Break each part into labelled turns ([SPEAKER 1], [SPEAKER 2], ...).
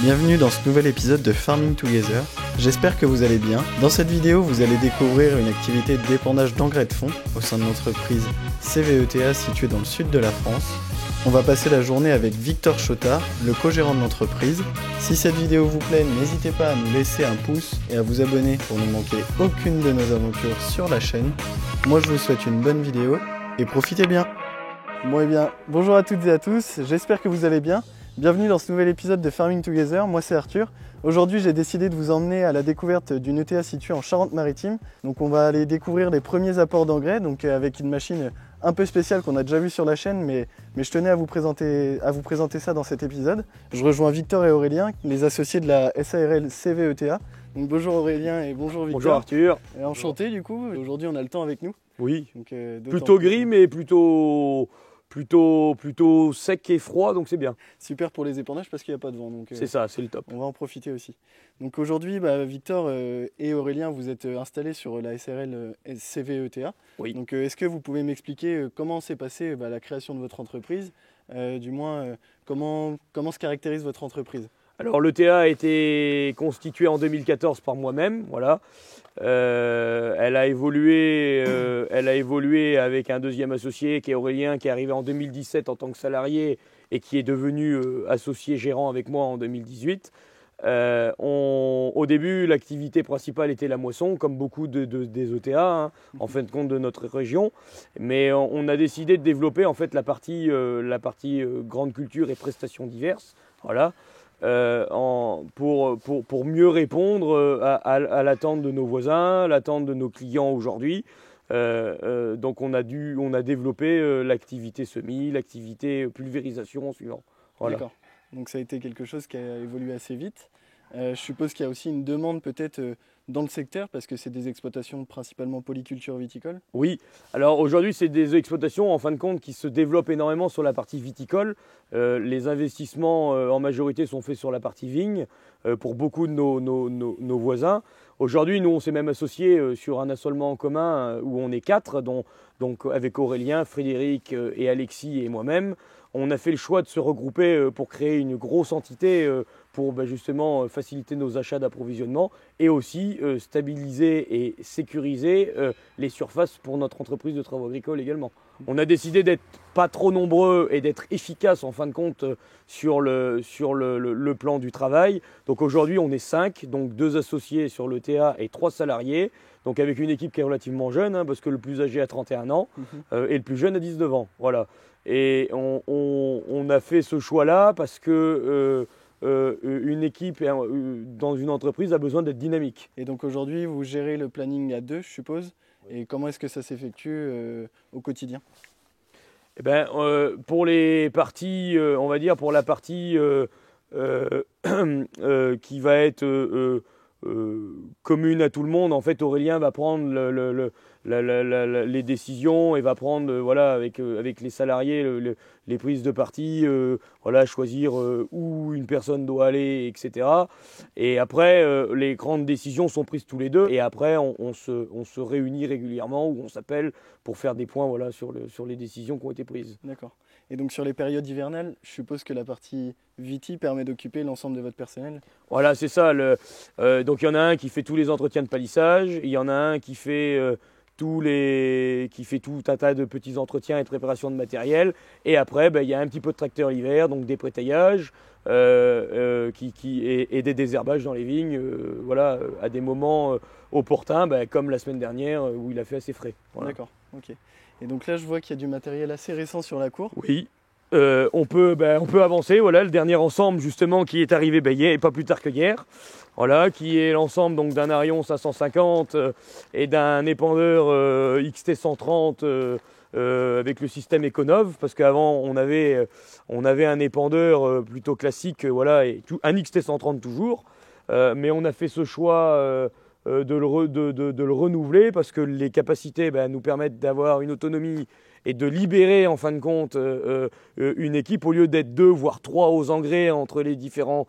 [SPEAKER 1] Bienvenue dans ce nouvel épisode de Farming Together. J'espère que vous allez bien. Dans cette vidéo, vous allez découvrir une activité d'épandage d'engrais de fond au sein de l'entreprise CVETA située dans le sud de la France. On va passer la journée avec Victor Chotard, le co-gérant de l'entreprise. Si cette vidéo vous plaît, n'hésitez pas à nous laisser un pouce et à vous abonner pour ne manquer aucune de nos aventures sur la chaîne. Moi, je vous souhaite une bonne vidéo et profitez bien. Bon, bonjour à toutes et à tous, j'espère que vous allez bien. Bienvenue dans ce nouvel épisode de Farming Together, moi c'est Arthur. Aujourd'hui j'ai décidé de vous emmener à la découverte d'une ETA située en Charente-Maritime. Donc on va aller découvrir les premiers apports d'engrais, donc avec une machine un peu spéciale qu'on a déjà vue sur la chaîne, mais je tenais à vous présenter ça dans cet épisode. Je rejoins Victor et Aurélien, les associés de la SARL CVETA. Donc bonjour Aurélien et bonjour Victor.
[SPEAKER 2] Bonjour Arthur.
[SPEAKER 1] Et enchanté du coup, aujourd'hui on a le temps avec nous.
[SPEAKER 2] Oui,
[SPEAKER 1] donc,
[SPEAKER 2] plutôt gris mais plutôt sec et froid, donc c'est bien.
[SPEAKER 1] Super pour les épandages parce qu'il n'y a pas de vent.
[SPEAKER 2] C'est ça, c'est le top.
[SPEAKER 1] On va en profiter aussi. Donc aujourd'hui, Victor et Aurélien, vous êtes installés sur la SARL CVETA.
[SPEAKER 2] Oui.
[SPEAKER 1] Donc est-ce que vous pouvez m'expliquer comment s'est passée la création de votre entreprise, du moins comment se caractérise votre entreprise?
[SPEAKER 2] Alors l'ETA a été constituée en 2014 par moi-même, voilà. Elle a évolué avec un deuxième associé qui est Aurélien, qui est arrivé en 2017 en tant que salarié et qui est devenu associé gérant avec moi en 2018. Au début, l'activité principale était la moisson, comme beaucoup des ETA, en fin de compte de notre région. Mais on a décidé de développer en fait la partie grande culture et prestations diverses, voilà. Pour mieux répondre à l'attente de nos voisins, l'attente de nos clients aujourd'hui. Donc on a développé l'activité semis, l'activité pulvérisation en suivant. Voilà.
[SPEAKER 1] D'accord. Donc ça a été quelque chose qui a évolué assez vite. Je suppose qu'il y a aussi une demande peut-être dans le secteur parce que c'est des exploitations principalement polyculture viticole.
[SPEAKER 2] Oui, alors aujourd'hui c'est des exploitations en fin de compte qui se développent énormément sur la partie viticole. Les investissements en majorité sont faits sur la partie vigne pour beaucoup de nos voisins. Aujourd'hui nous on s'est même associés sur un assolement en commun où on est 4, donc avec Aurélien, Frédéric et Alexis et moi-même. On a fait le choix de se regrouper pour créer une grosse entité pour justement faciliter nos achats d'approvisionnement et aussi stabiliser et sécuriser les surfaces pour notre entreprise de travaux agricoles également. On a décidé d'être pas trop nombreux et d'être efficace en fin de compte sur le plan du travail. Donc aujourd'hui on est 5, donc 2 associés sur l'ETA et 3 salariés. Donc avec une équipe qui est relativement jeune, parce que le plus âgé a 31 ans et le plus jeune a 19 ans. Voilà. Et on a fait ce choix-là parce que une équipe dans une entreprise a besoin d'être dynamique.
[SPEAKER 1] Et donc aujourd'hui, vous gérez le planning à 2, je suppose. Et comment est-ce que ça s'effectue au quotidien?
[SPEAKER 2] Eh ben, pour les parties, on va dire pour la partie qui va être commune à tout le monde, en fait, Aurélien va prendre les décisions et va prendre avec les salariés les prises de parti, choisir où une personne doit aller, etc. Et après, les grandes décisions sont prises tous les deux. Et après, on se réunit régulièrement ou on s'appelle pour faire des points sur les décisions qui ont été prises.
[SPEAKER 1] D'accord. Et donc sur les périodes hivernales, je suppose que la partie Viti permet d'occuper l'ensemble de votre personnel?
[SPEAKER 2] Voilà, c'est ça. Donc il y en a un qui fait tous les entretiens de palissage, il y en a un qui fait tout un tas de petits entretiens et de préparation de matériel. Et après, il y a un petit peu de tracteur l'hiver, donc des prétaillages et des désherbages dans les vignes, à des moments opportuns, comme la semaine dernière où il a fait assez frais. Voilà.
[SPEAKER 1] D'accord, ok. Et donc là, je vois qu'il y a du matériel assez récent sur la cour.
[SPEAKER 2] Oui. On peut avancer. Voilà, le dernier ensemble justement qui est arrivé hier, pas plus tard que hier. Voilà, qui est l'ensemble donc d'un Arion 550 et d'un épandeur XT130 avec le système Econov, parce qu'avant on avait un épandeur plutôt classique, et un XT130 toujours, mais on a fait ce choix de le renouveler parce que les capacités nous permettent d'avoir une autonomie et de libérer en fin de compte une équipe au lieu d'être 2 voire 3 aux engrais entre les différents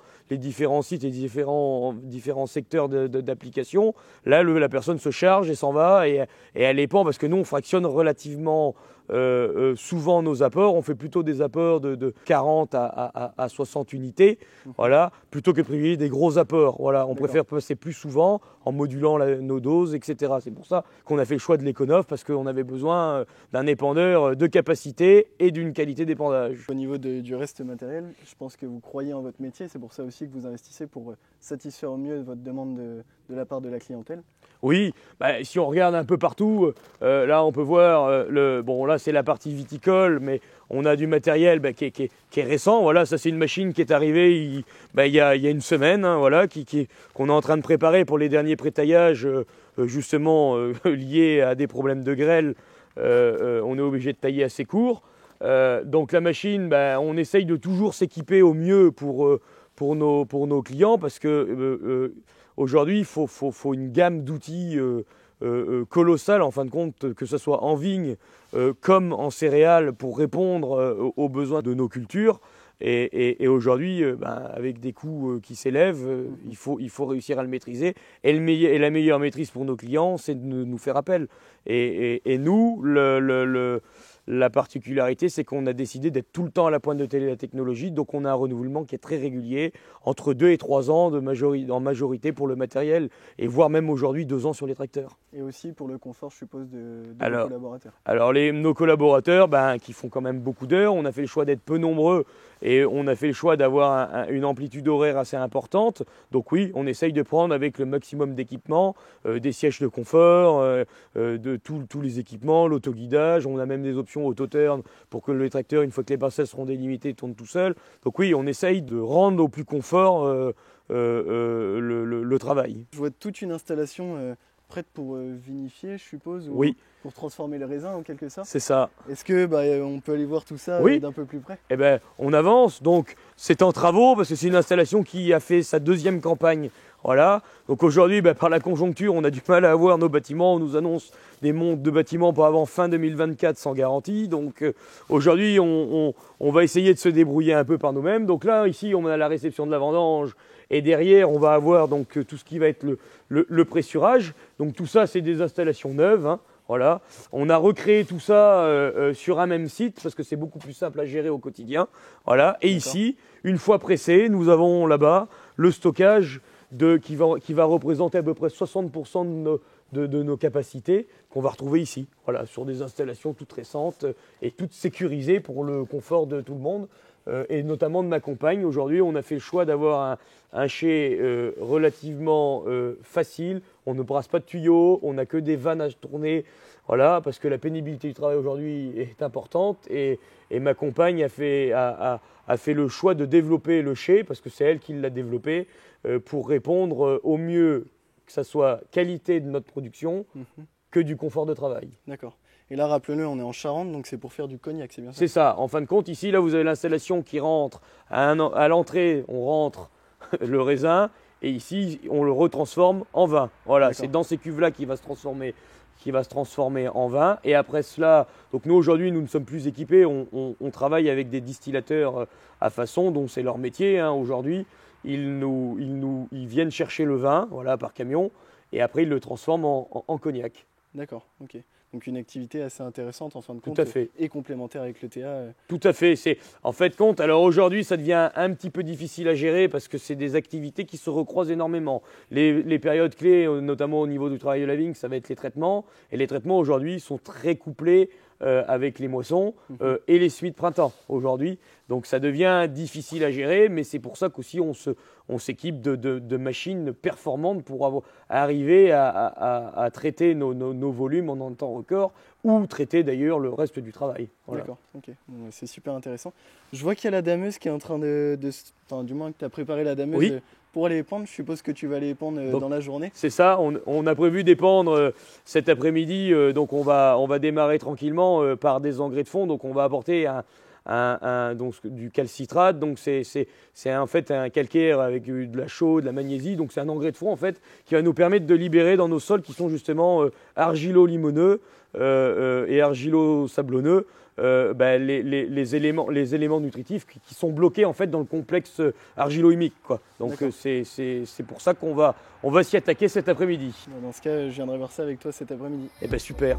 [SPEAKER 2] sites et différents secteurs d'application. Là, la personne se charge et s'en va et elle dépend parce que nous on fractionne relativement souvent nos apports. On fait plutôt des apports de 40 à 60 unités, voilà, plutôt que de privilégier des gros apports. Voilà, on préfère passer plus souvent en modulant nos doses, etc. C'est pour ça qu'on a fait le choix de l'Econov parce qu'on avait besoin d'un épandeur de capacité et d'une qualité d'épandage.
[SPEAKER 1] Au niveau du reste matériel, je pense que vous croyez en votre métier, c'est pour ça aussi que vous investissez pour satisfaire au mieux votre demande de la part de la clientèle.
[SPEAKER 2] Oui, si on regarde un peu partout, là on peut voir, bon là c'est la partie viticole, mais on a du matériel qui est récent. Voilà, ça c'est une machine qui est arrivée il y a une semaine, hein, voilà, qu'on est en train de préparer pour les derniers prétaillages, justement liés à des problèmes de grêle. On est obligé de tailler assez court. Donc la machine, on essaye de toujours s'équiper au mieux pour nos clients parce que aujourd'hui, il faut une gamme d'outils colossale, en fin de compte, que ce soit en vigne comme en céréales, pour répondre aux besoins de nos cultures. Et aujourd'hui, avec des coûts qui s'élèvent, il faut réussir à le maîtriser. Et la meilleure maîtrise pour nos clients, c'est de nous faire appel. Et nous, la particularité, c'est qu'on a décidé d'être tout le temps à la pointe de la technologie, donc on a un renouvellement qui est très régulier, entre 2 et 3 ans en majorité pour le matériel, et voire même aujourd'hui 2 ans sur les tracteurs.
[SPEAKER 1] Et aussi pour le confort, je suppose, de nos collaborateurs.
[SPEAKER 2] Alors nos collaborateurs, qui font quand même beaucoup d'heures, on a fait le choix d'être peu nombreux, et on a fait le choix d'avoir une amplitude horaire assez importante. Donc oui, on essaye de prendre avec le maximum d'équipements, des sièges de confort, de tous les équipements, l'autoguidage. On a même des options auto-turn pour que le tracteur, une fois que les parcelles seront délimités, tourne tout seul. Donc oui, on essaye de rendre au plus confort le travail.
[SPEAKER 1] Je vois toute une installation prête pour vinifier, je suppose, ou
[SPEAKER 2] oui.
[SPEAKER 1] Pour transformer le raisin en quelque sorte.
[SPEAKER 2] C'est ça.
[SPEAKER 1] Est-ce que on peut aller voir tout ça d'un peu plus près?
[SPEAKER 2] Eh ben, on avance. Donc c'est en travaux parce que c'est une installation qui a fait sa 2e campagne. Voilà. Donc aujourd'hui, par la conjoncture, on a du mal à avoir nos bâtiments. On nous annonce des montes de bâtiments pas avant fin 2024 sans garantie. Donc aujourd'hui, on va essayer de se débrouiller un peu par nous-mêmes. Donc là, ici, on a la réception de la vendange. Et derrière, on va avoir donc tout ce qui va être le pressurage. Donc tout ça, c'est des installations neuves, hein. Voilà. On a recréé tout ça sur un même site parce que c'est beaucoup plus simple à gérer au quotidien. Voilà. Et ici, une fois pressé, nous avons là-bas le stockage qui va représenter à peu près 60% de nos capacités qu'on va retrouver ici. Voilà, sur des installations toutes récentes et toutes sécurisées pour le confort de tout le monde. Et notamment de ma compagne. Aujourd'hui, on a fait le choix d'avoir un chai relativement facile. On ne brasse pas de tuyaux, on n'a que des vannes à tourner. Voilà, parce que la pénibilité du travail aujourd'hui est importante. Et ma compagne a fait le choix de développer le chai, parce que c'est elle qui l'a développé, pour répondre au mieux, que ce soit qualité de notre production, que du confort de travail.
[SPEAKER 1] D'accord. Et là, rappelez-le, on est en Charente, donc c'est pour faire du cognac, c'est bien ça?
[SPEAKER 2] C'est ça. En fin de compte, ici, là, vous avez l'installation qui rentre. À l'entrée, on rentre le raisin. Et ici, on le retransforme en vin. Voilà, c'est dans ces cuves-là qu'il va se transformer en vin. Et après cela, donc nous, aujourd'hui, nous ne sommes plus équipés. On travaille avec des distillateurs à façon, dont c'est leur métier, hein, aujourd'hui. Ils viennent chercher le vin, voilà, par camion. Et après, ils le transforment en cognac.
[SPEAKER 1] D'accord, ok. Donc une activité assez intéressante en fin de compte.
[SPEAKER 2] Tout à fait.
[SPEAKER 1] Et complémentaire avec l'ETA.
[SPEAKER 2] Tout à fait. En fait compte. Alors aujourd'hui, ça devient un petit peu difficile à gérer parce que c'est des activités qui se recroisent énormément. Les périodes clés, notamment au niveau du travail de la vigne, ça va être les traitements. Et les traitements aujourd'hui sont très couplés avec les moissons et les semis de printemps aujourd'hui. Donc ça devient difficile à gérer, mais c'est pour ça qu'aussi on s'équipe de machines performantes pour arriver à traiter nos volumes en un temps record ou traiter d'ailleurs le reste du travail. Voilà.
[SPEAKER 1] D'accord, ok. Bon, c'est super intéressant. Je vois qu'il y a la dameuse qui est en train enfin, du moins que tu as préparé la dameuse pour aller épandre. Je suppose que tu vas aller épandre dans la journée.
[SPEAKER 2] C'est ça, on a prévu d'épandre cet après-midi, donc on va démarrer tranquillement par des engrais de fond. Donc on va apporter donc, du calcitrate, donc c'est en fait un calcaire avec de la chaux, de la magnésie, donc c'est un engrais de fond en fait qui va nous permettre de libérer dans nos sols qui sont justement argilo-limoneux et argilo-sablonneux les éléments nutritifs qui sont bloqués en fait dans le complexe argilo-humique, quoi. Donc c'est pour ça qu'on va s'y attaquer cet après-midi.
[SPEAKER 1] Dans ce cas, je viendrai voir ça avec toi cet après-midi.
[SPEAKER 2] Eh ben super.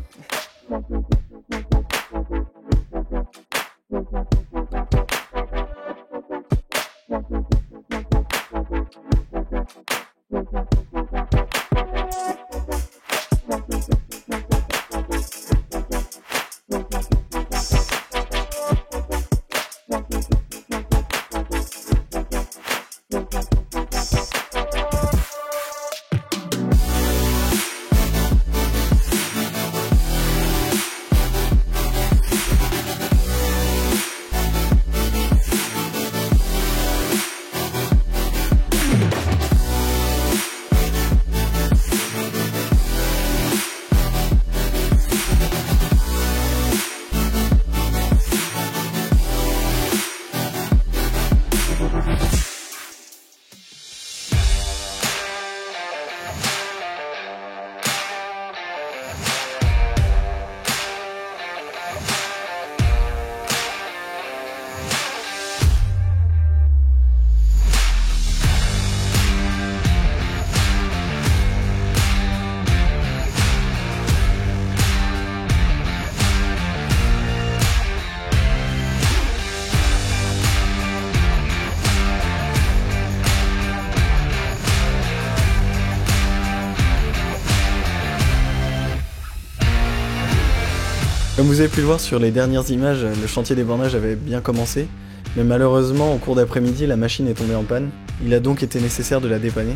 [SPEAKER 1] Comme vous avez pu le voir sur les dernières images, le chantier d'éburnage avait bien commencé, mais malheureusement, en cours d'après-midi, la machine est tombée en panne. Il a donc été nécessaire de la dépanner.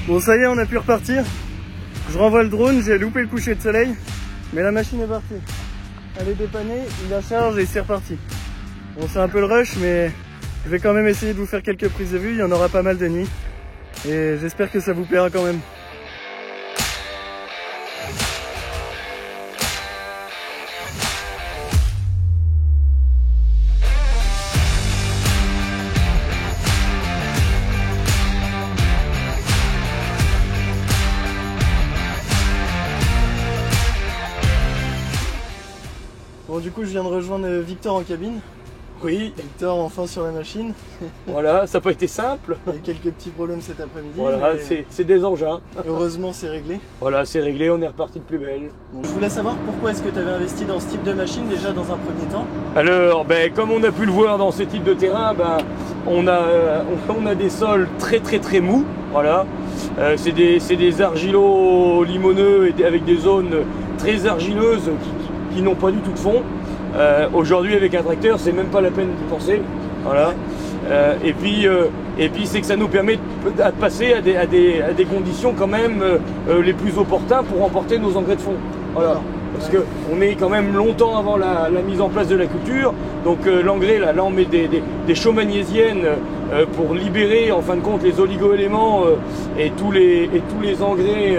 [SPEAKER 1] Bon, ça y est, on a pu repartir. Je renvoie le drone, j'ai loupé le coucher de soleil, mais la machine est partie. Elle est dépannée, il la charge et c'est reparti. Bon, c'est un peu le rush, mais je vais quand même essayer de vous faire quelques prises de vue, il y en aura pas mal de nuit. Et j'espère que ça vous plaira quand même. Bon, du coup, je viens de rejoindre Victor en cabine.
[SPEAKER 2] Oui.
[SPEAKER 1] Victor, enfin sur la machine.
[SPEAKER 2] Voilà, ça n'a pas été simple.
[SPEAKER 1] Il y a quelques petits problèmes cet après-midi.
[SPEAKER 2] Voilà, c'est des engins.
[SPEAKER 1] Heureusement, c'est réglé.
[SPEAKER 2] Voilà, c'est réglé, on est reparti de plus belle.
[SPEAKER 1] Bon, je voulais savoir pourquoi est-ce que tu avais investi dans ce type de machine déjà dans un premier temps.
[SPEAKER 2] Alors, comme on a pu le voir dans ce type de terrain, on a des sols très mous. Voilà. C'est des argilo-limoneux avec des zones très argileuses qui n'ont pas du tout de fond. Aujourd'hui avec un tracteur c'est même pas la peine d'y penser, voilà. Et puis c'est que ça nous permet de passer à des conditions quand même les plus opportuns pour emporter nos engrais de fond, voilà. Parce que on est quand même longtemps avant la mise en place de la culture, donc l'engrais là on met des chaux magnésiennes pour libérer en fin de compte les oligo-éléments et tous les engrais,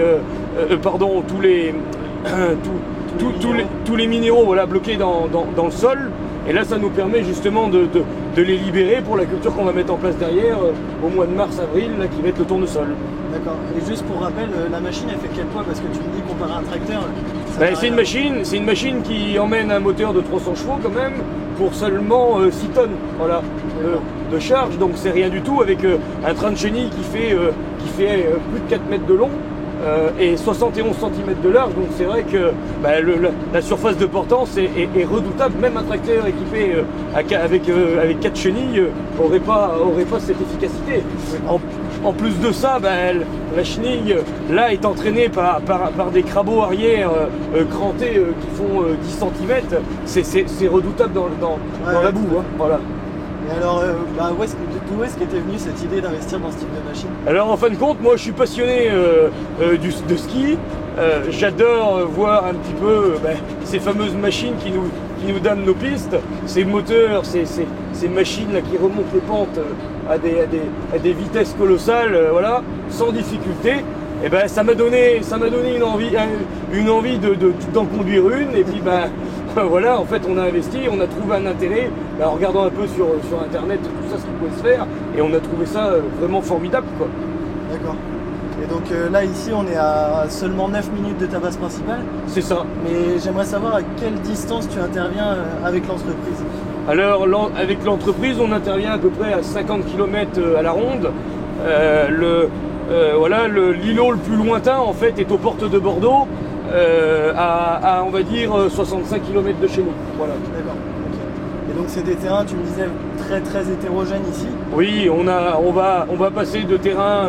[SPEAKER 2] tous les minéraux, voilà, bloqués dans le sol. Et là ça nous permet justement de les libérer pour la culture qu'on va mettre en place derrière au mois de mars-avril, qui va être le tournesol.
[SPEAKER 1] D'accord. Et juste pour rappel, la machine elle fait quel poids? Parce que tu me dis comparé à un tracteur.
[SPEAKER 2] C'est une machine qui emmène un moteur de 300 chevaux quand même pour seulement 6 tonnes, voilà, de charge. Donc c'est rien du tout avec un train de chenille qui fait plus de 4 mètres de long. Et 71 cm de large, donc c'est vrai que la surface de portance est redoutable. Même un tracteur équipé avec 4 chenilles aurait pas cette efficacité. En plus de ça, la chenille là est entraînée par des crabos arrière crantés qui font 10 cm. C'est redoutable dans la boue, hein, voilà.
[SPEAKER 1] Et alors, d'où est-ce qu'était venue cette idée d'investir dans ce type de machine?
[SPEAKER 2] Alors en fin de compte, moi je suis passionné de ski. J'adore voir un petit peu ces fameuses machines qui nous donnent nos pistes, ces moteurs, ces machines là qui remontent les pentes à des vitesses colossales, voilà, sans difficulté. Et ça m'a donné une envie d'en conduire une. Et puis voilà, en fait on a investi, on a trouvé un intérêt en regardant un peu sur internet tout ça, ce qui pouvait se faire, et on a trouvé ça vraiment formidable, quoi.
[SPEAKER 1] D'accord. Et donc là ici on est à seulement 9 minutes de ta base principale.
[SPEAKER 2] C'est ça.
[SPEAKER 1] Mais j'aimerais savoir à quelle distance tu interviens avec l'entreprise.
[SPEAKER 2] Alors avec l'entreprise on intervient à peu près à 50 km à la ronde. Voilà, l'îlot le plus lointain en fait est aux portes de Bordeaux, à on va dire 65 km de chez nous. Voilà.
[SPEAKER 1] D'accord. Okay. Et donc c'est des terrains, tu me disais, très hétérogènes ici.
[SPEAKER 2] Oui, on va passer de terrains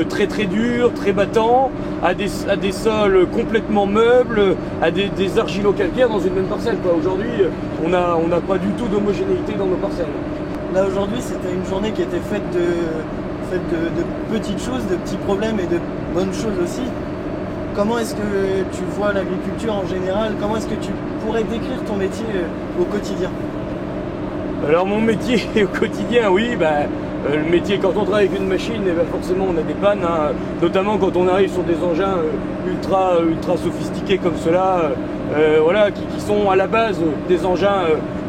[SPEAKER 2] très durs, très battants, à des sols complètement meubles, à des argilo-calcaires dans une même parcelle. Aujourd'hui, on n'a pas du tout d'homogénéité dans nos parcelles.
[SPEAKER 1] Là aujourd'hui, c'était une journée qui était faite de petites choses, de petits problèmes et de bonnes choses aussi. Comment est-ce que tu vois l'agriculture en général? Comment est-ce que tu pourrais décrire ton métier au quotidien?
[SPEAKER 2] Alors mon métier au quotidien, oui, le métier quand on travaille avec une machine, forcément on a des pannes, hein, notamment quand on arrive sur des engins ultra sophistiqués comme cela, voilà, qui sont à la base des engins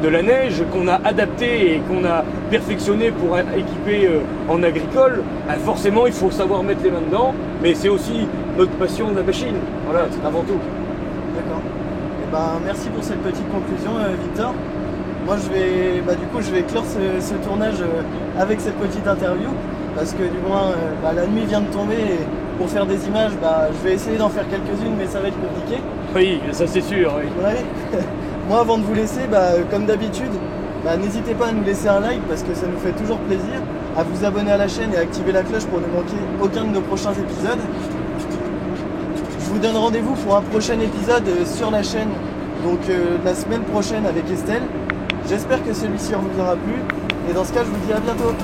[SPEAKER 2] de la neige qu'on a adaptés et qu'on a perfectionnés pour équiper en agricole. Forcément il faut savoir mettre les mains dedans, mais c'est aussi notre passion de la machine, voilà, c'est avant tout.
[SPEAKER 1] D'accord. Et merci pour cette petite conclusion, Victor. Moi je vais clore ce tournage avec cette petite interview, parce que du moins la nuit vient de tomber et pour faire des images, je vais essayer d'en faire quelques-unes, mais ça va être compliqué.
[SPEAKER 2] Oui, ça c'est sûr, oui.
[SPEAKER 1] Ouais. Moi avant de vous laisser, comme d'habitude, n'hésitez pas à nous laisser un like parce que ça nous fait toujours plaisir, à vous abonner à la chaîne et à activer la cloche pour ne manquer aucun de nos prochains épisodes. Je vous donne rendez-vous pour un prochain épisode sur la chaîne, donc la semaine prochaine avec Estelle. J'espère que celui-ci vous aura plu, et dans ce cas je vous dis à bientôt.